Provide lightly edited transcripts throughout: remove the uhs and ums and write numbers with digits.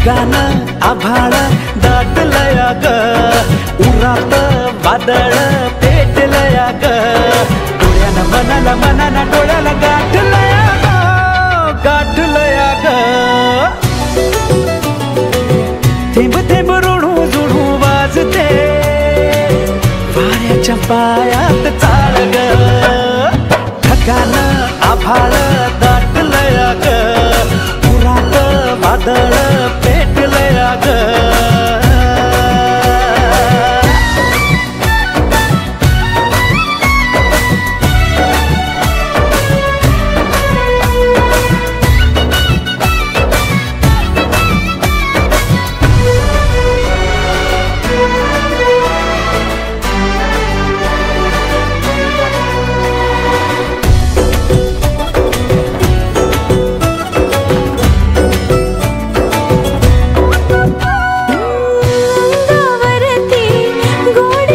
ढगान आभाळ दाटलया ग, उरात वादळ पेटलया ग, डोळ्यानं मनाला मनाला डोळ्याला गाठलया ग, गाठलया ग. थेंब थेंब ऋणू जुणू वाजते वाऱ्याच्या पायात चाळ ग, ढगान आभाळ दाटलया ग, उरात वादळ पेटलया ग.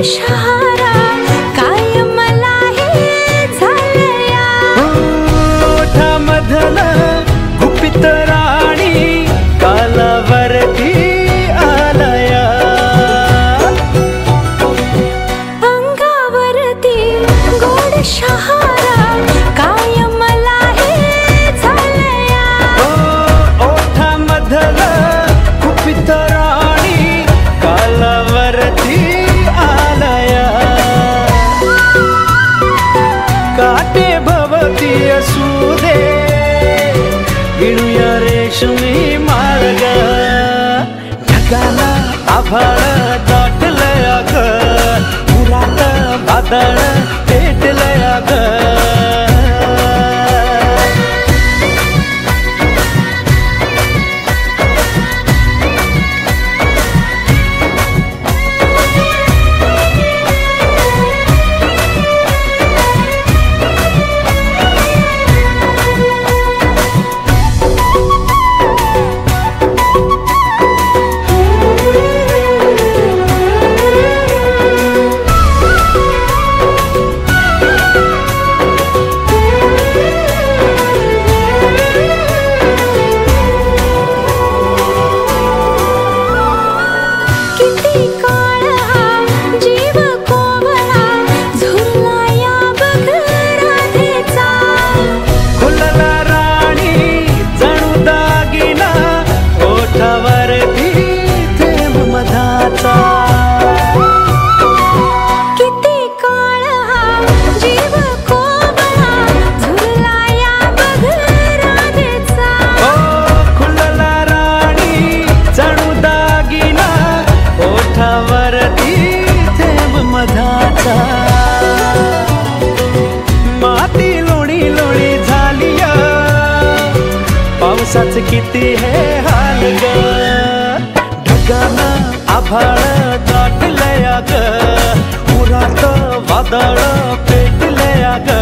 शहारा काय मला हे झालया, ओठामधल गुपित राणी कालावरती आलया, अंगावरती गोड शहारा काय मला हे झालया, ओठामधल गुपित राणी कालावरती काटे भवती असू दे विणूया रेशमी मार्ग, ढगाला आभाळ दाटलया ग, उरात वादळ पेटलया ग. माती लोणी लोणी झालिया पावसाच किती हे हाल ग, ढगान आभाळ दाटलया ग, उरात वादळ पेटलया ग,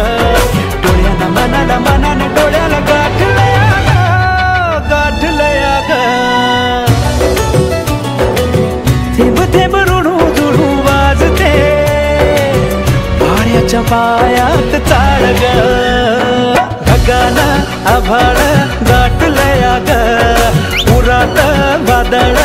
डोळ्यानं मनाला मनाने डोळ्याला गाठलया ग, गाठलया ग. थेंब थेंब ऋणू जुणू वाजते वाऱ्याच्या पायात चाळ ग, ढगान आभाळ दाटलया ग, उरात वादळ